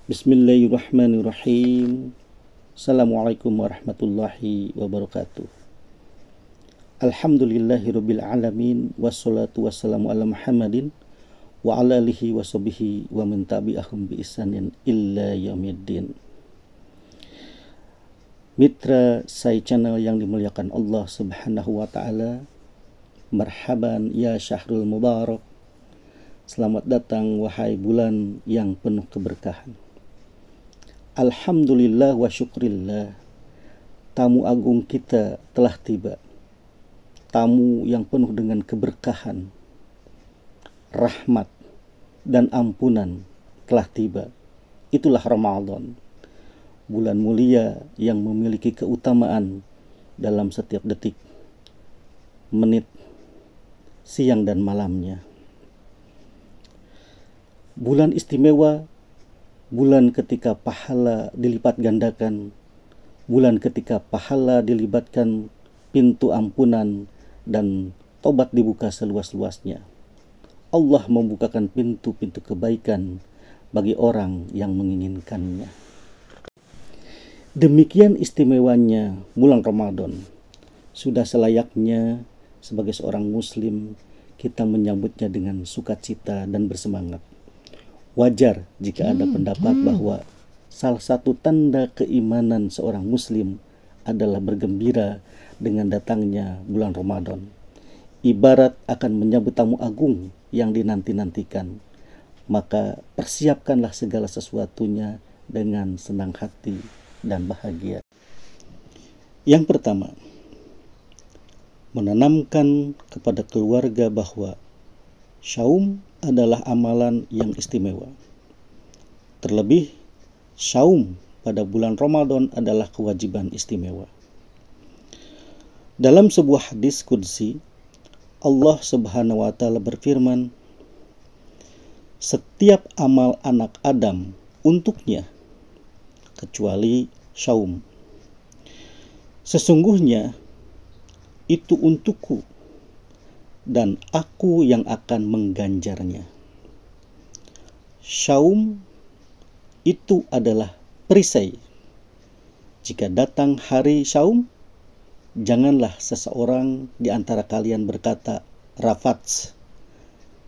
Bismillahirrahmanirrahim. Assalamualaikum warahmatullahi wabarakatuh. Alhamdulillahirabbil alamin wassalatu wassalamu ala Muhammadin wa ala alihi wa sahbihi wa man tabi'ahum bi ihsanin illa yaumiddin. Mitra Sai Channel yang dimuliakan Allah Subhanahu wa taala, marhaban ya syahrul mubarak. Selamat datang wahai bulan yang penuh keberkahan. Alhamdulillah wa syukrillah, tamu agung kita telah tiba. Tamu yang penuh dengan keberkahan, rahmat, dan ampunan telah tiba. Itulah Ramadan, bulan mulia yang memiliki keutamaan dalam setiap detik, menit, siang dan malamnya. Bulan istimewa, bulan ketika pahala dilipat gandakan, bulan ketika pahala dilibatkan pintu ampunan dan tobat dibuka seluas-luasnya. Allah membukakan pintu-pintu kebaikan bagi orang yang menginginkannya. Demikian istimewanya bulan Ramadan. Sudah selayaknya sebagai seorang muslim kita menyambutnya dengan sukacita dan bersemangat. Wajar jika ada pendapat bahwa salah satu tanda keimanan seorang muslim adalah bergembira dengan datangnya bulan Ramadan. Ibarat akan menyambut tamu agung yang dinanti-nantikan. Maka persiapkanlah segala sesuatunya dengan senang hati dan bahagia. Yang pertama, menanamkan kepada keluarga bahwa saum adalah amalan yang istimewa. Terlebih, saum pada bulan Ramadan adalah kewajiban istimewa. Dalam sebuah hadis qudsi, Allah Subhanahu wa taala berfirman, "Setiap amal anak Adam untuknya kecuali saum. Sesungguhnya itu untukku dan aku yang akan mengganjarnya." Saum itu adalah perisai. Jika datang hari saum, janganlah seseorang di antara kalian berkata rafats,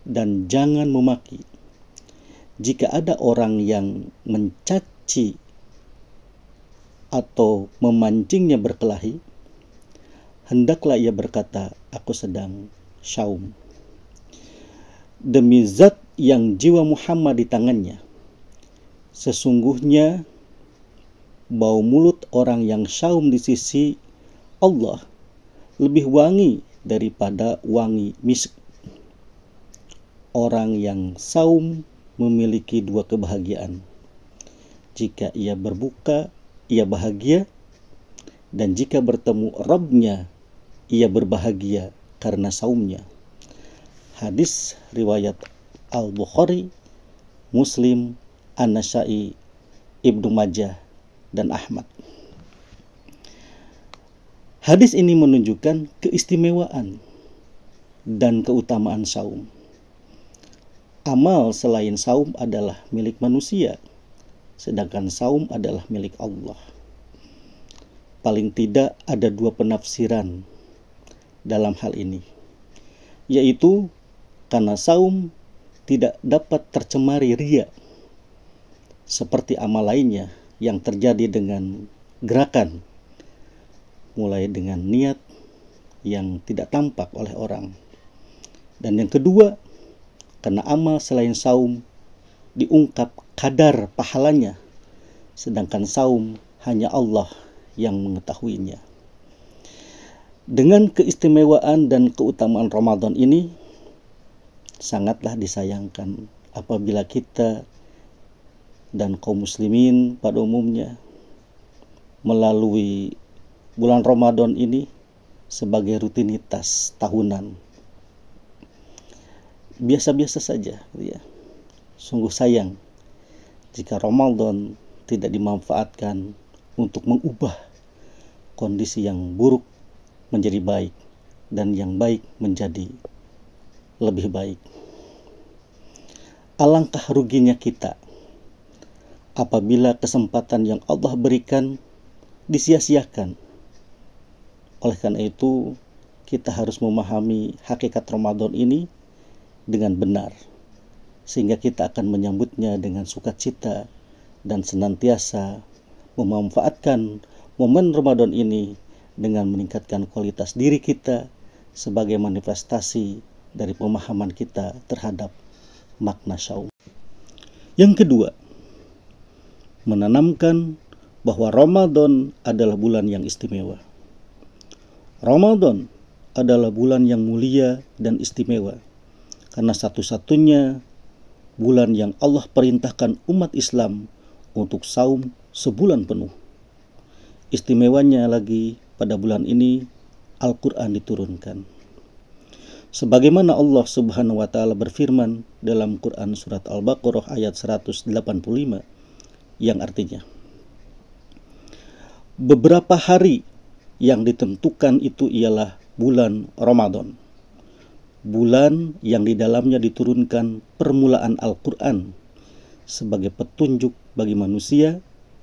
dan jangan memaki. Jika ada orang yang mencaci atau memancingnya berkelahi, hendaklah ia berkata, aku sedang saum. Demi zat yang jiwa Muhammad di tangannya, sesungguhnya bau mulut orang yang saum di sisi Allah lebih wangi daripada wangi misk. Orang yang saum memiliki dua kebahagiaan. Jika ia berbuka, ia bahagia, dan jika bertemu Rabbnya, ia berbahagia karena saumnya. Hadis riwayat Al-Bukhari, Muslim, An-Nasa'i, Ibnu Majah, dan Ahmad. Hadis ini menunjukkan keistimewaan dan keutamaan saum. Amal selain saum adalah milik manusia, sedangkan saum adalah milik Allah. Paling tidak ada dua penafsiran dalam hal ini, yaitu karena saum tidak dapat tercemari riya seperti amal lainnya yang terjadi dengan gerakan, mulai dengan niat yang tidak tampak oleh orang. Dan yang kedua, karena amal selain saum diungkap kadar pahalanya, sedangkan saum hanya Allah yang mengetahuinya. Dengan keistimewaan dan keutamaan Ramadan ini, sangatlah disayangkan apabila kita dan kaum muslimin pada umumnya melalui bulan Ramadan ini sebagai rutinitas tahunan. Biasa-biasa saja, ya. Sungguh sayang jika Ramadan tidak dimanfaatkan untuk mengubah kondisi yang buruk menjadi baik dan yang baik menjadi lebih baik. Alangkah ruginya kita apabila kesempatan yang Allah berikan disia-siakan. Oleh karena itu, kita harus memahami hakikat Ramadan ini dengan benar, sehingga kita akan menyambutnya dengan sukacita dan senantiasa memanfaatkan momen Ramadan ini dengan meningkatkan kualitas diri kita sebagai manifestasi dari pemahaman kita terhadap makna saum. Yang kedua, menanamkan bahwa Ramadan adalah bulan yang istimewa. Ramadan adalah bulan yang mulia dan istimewa, karena satu-satunya bulan yang Allah perintahkan umat Islam untuk saum sebulan penuh. Istimewanya lagi, pada bulan ini Al-Quran diturunkan. Sebagaimana Allah Subhanahu wa Ta'ala berfirman dalam Quran surat Al-Baqarah ayat 185, yang artinya, beberapa hari yang ditentukan itu ialah bulan Ramadan, bulan yang di dalamnya diturunkan permulaan Al-Quran sebagai petunjuk bagi manusia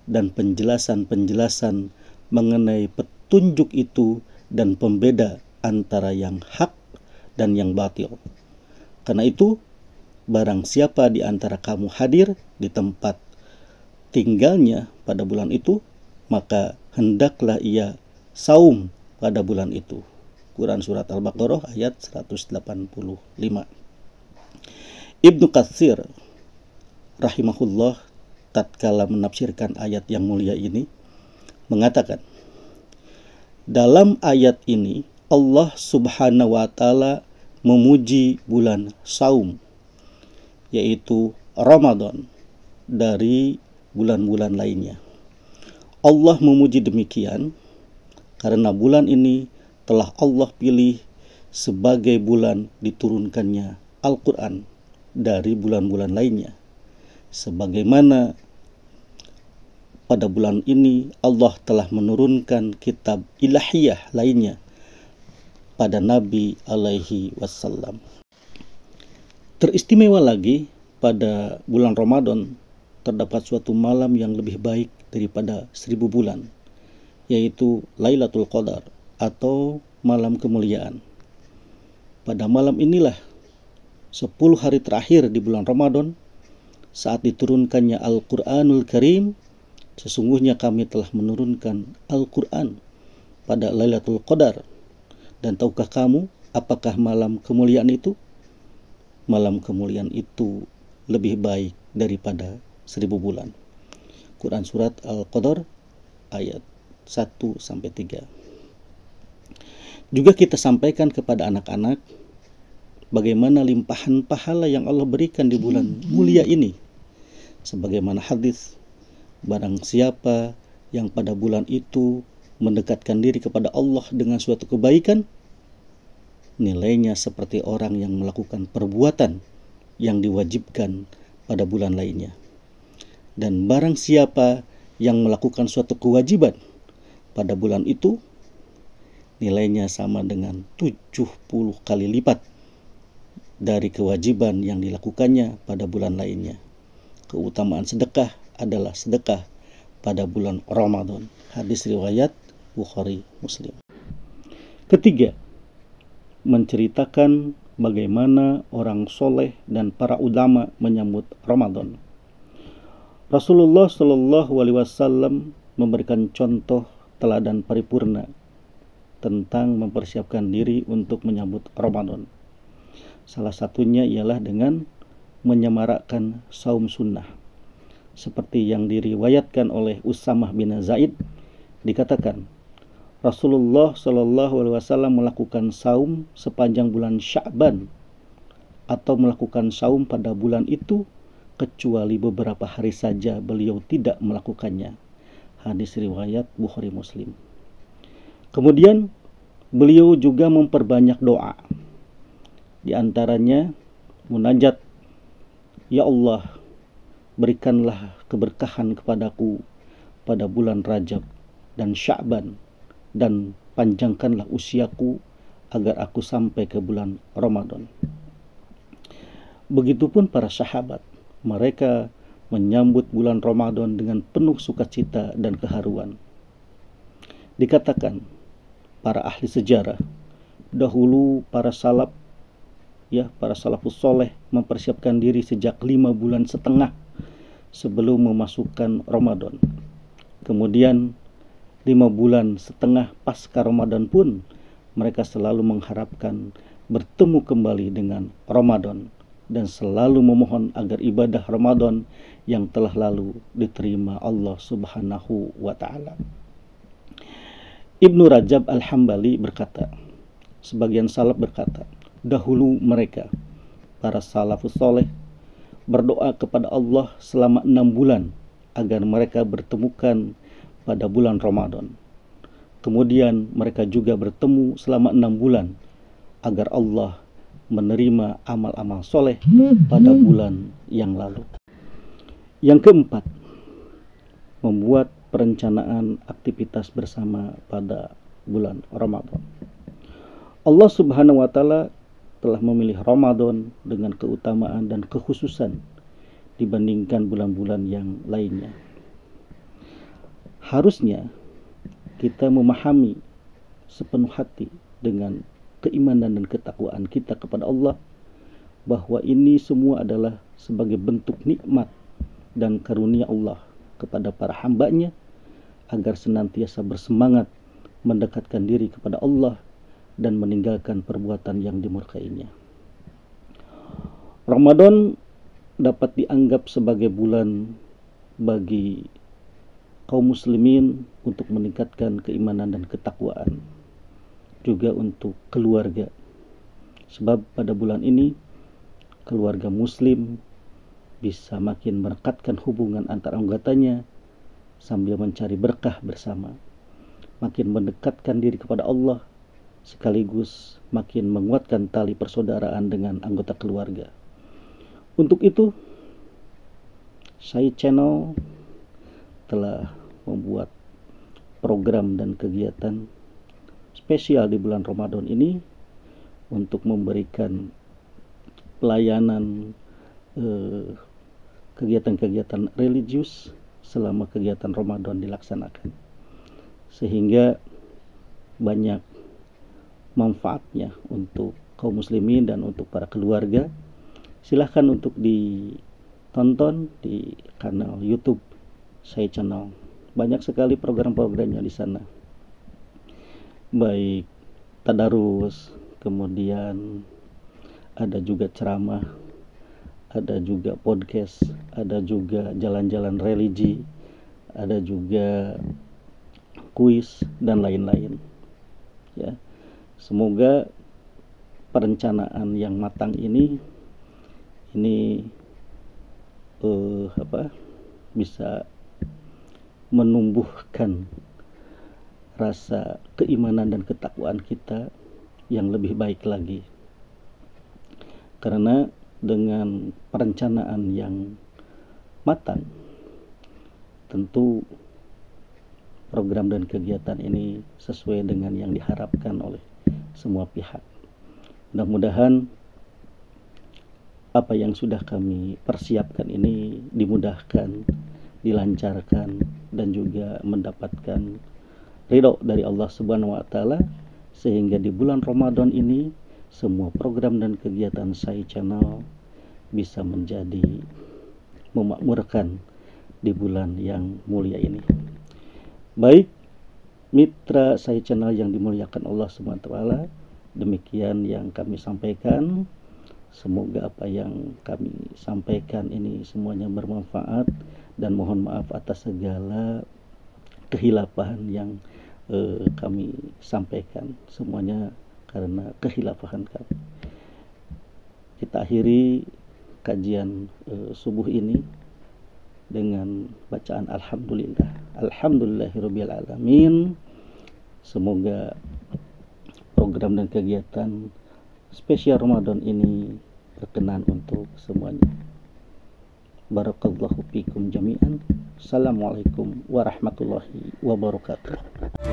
dan penjelasan-penjelasan mengenai petunjuk itu dan pembeda antara yang hak dan yang batil. Karena itu, barang siapa di antara kamu hadir di tempat tinggalnya pada bulan itu, maka hendaklah ia saum pada bulan itu. Quran surat Al-Baqarah ayat 185. Ibnu Katsir rahimahullah tatkala menafsirkan ayat yang mulia ini mengatakan, dalam ayat ini Allah Subhanahu wa Ta'ala memuji bulan saum, yaitu Ramadan, dari bulan-bulan lainnya. Allah memuji demikian karena bulan ini telah Allah pilih sebagai bulan diturunkannya Al-Quran dari bulan-bulan lainnya. Sebagaimana pada bulan ini Allah telah menurunkan kitab ilahiyah lainnya pada Nabi alaihi wasallam. Teristimewa lagi, pada bulan Ramadan terdapat suatu malam yang lebih baik daripada 1000 bulan, yaitu Lailatul Qadar atau malam kemuliaan. Pada malam inilah 10 hari terakhir di bulan Ramadan, saat diturunkannya Al-Quranul Karim, sesungguhnya kami telah menurunkan Al-Quran pada Lailatul Qadar. Dan tahukah kamu apakah malam kemuliaan itu? Malam kemuliaan itu lebih baik daripada 1000 bulan. Quran surat Al-Qadar ayat 1-3. Juga kita sampaikan kepada anak-anak bagaimana limpahan pahala yang Allah berikan di bulan mulia ini. Sebagaimana hadis, barang siapa yang pada bulan itu mendekatkan diri kepada Allah dengan suatu kebaikan, nilainya seperti orang yang melakukan perbuatan yang diwajibkan pada bulan lainnya. Dan barang siapa yang melakukan suatu kewajiban pada bulan itu, nilainya sama dengan 70 kali lipat dari kewajiban yang dilakukannya pada bulan lainnya. Keutamaan sedekah adalah sedekah pada bulan Ramadan. Hadis riwayat Bukhari Muslim. Ketiga, menceritakan bagaimana orang soleh dan para ulama menyambut Ramadan. Rasulullah Shallallahu Alaihi Wasallam memberikan contoh teladan paripurna tentang mempersiapkan diri untuk menyambut Ramadan. Salah satunya ialah dengan menyemarakkan saum sunnah. Seperti yang diriwayatkan oleh Usamah bin Zaid, dikatakan Rasulullah Shallallahu Alaihi Wasallam melakukan saum sepanjang bulan Sya'ban atau melakukan saum pada bulan itu, kecuali beberapa hari saja beliau tidak melakukannya. Hadis riwayat Bukhari Muslim. Kemudian beliau juga memperbanyak doa. Di antaranya munajat, ya Allah, berikanlah keberkahan kepadaku pada bulan Rajab dan Sya'ban, dan panjangkanlah usiaku agar aku sampai ke bulan Ramadan. Begitupun para sahabat, mereka menyambut bulan Ramadan dengan penuh sukacita dan keharuan. Dikatakan para ahli sejarah, dahulu para salafus soleh mempersiapkan diri sejak 5 bulan setengah sebelum memasukkan Ramadan. Kemudian 5 bulan setengah pasca Ramadan pun mereka selalu mengharapkan bertemu kembali dengan Ramadan dan selalu memohon agar ibadah Ramadan yang telah lalu diterima Allah Subhanahu wa ta'ala. Ibnu Rajab Al-Hambali berkata, sebagian salaf berkata, dahulu mereka, para salafus soleh, berdoa kepada Allah selama 6 bulan agar mereka bertemukan pada bulan Ramadan. Kemudian mereka juga bertemu selama 6 bulan agar Allah menerima amal-amal soleh pada bulan yang lalu. Yang keempat, membuat perencanaan aktivitas bersama pada bulan Ramadan. Allah Subhanahu wa ta'ala telah memilih Ramadan dengan keutamaan dan kekhususan dibandingkan bulan-bulan yang lainnya. Harusnya kita memahami sepenuh hati dengan keimanan dan ketakwaan kita kepada Allah bahwa ini semua adalah sebagai bentuk nikmat dan karunia Allah kepada para hambanya agar senantiasa bersemangat mendekatkan diri kepada Allah dan meninggalkan perbuatan yang dimurkainya. Ramadan dapat dianggap sebagai bulan bagi kaum muslimin untuk meningkatkan keimanan dan ketakwaan, juga untuk keluarga. Sebab pada bulan ini keluarga muslim bisa makin merekatkan hubungan antar anggotanya sambil mencari berkah bersama, makin mendekatkan diri kepada Allah, sekaligus makin menguatkan tali persaudaraan dengan anggota keluarga. Untuk itu, Sai Channel telah membuat program dan kegiatan spesial di bulan Ramadan ini untuk memberikan pelayanan kegiatan-kegiatan religius selama kegiatan Ramadan dilaksanakan, sehingga banyak manfaatnya untuk kaum muslimin dan untuk para keluarga. Silahkan untuk ditonton di kanal YouTube Sai Channel. Banyak sekali program-programnya di sana, baik tadarus, kemudian ada juga ceramah, ada juga podcast, ada juga jalan-jalan religi, ada juga kuis dan lain-lain. Ya, semoga perencanaan yang matang ini bisa menumbuhkan rasa keimanan dan ketakwaan kita yang lebih baik lagi. Karena dengan perencanaan yang matang, tentu program dan kegiatan ini sesuai dengan yang diharapkan oleh semua pihak. Mudah-mudahan apa yang sudah kami persiapkan ini dimudahkan, dilancarkan, dan juga mendapatkan ridho dari Allah Subhanahu wa ta'ala, sehingga di bulan Ramadan ini semua program dan kegiatan Sai Channel bisa menjadi memakmurkan di bulan yang mulia ini. Baik mitra Sai Channel yang dimuliakan Allah Subhanahu wa ta'ala, demikian yang kami sampaikan. Semoga apa yang kami sampaikan ini semuanya bermanfaat, dan mohon maaf atas segala kehilafahan yang kami sampaikan, semuanya karena kehilafahan kami. Kita akhiri kajian subuh ini dengan bacaan Alhamdulillah. Alhamdulillahirabbil alamin. Semoga program dan kegiatan spesial Ramadan ini berkenan untuk semuanya. Barakallahu fikum jami'an. Assalamualaikum warahmatullahi wabarakatuh.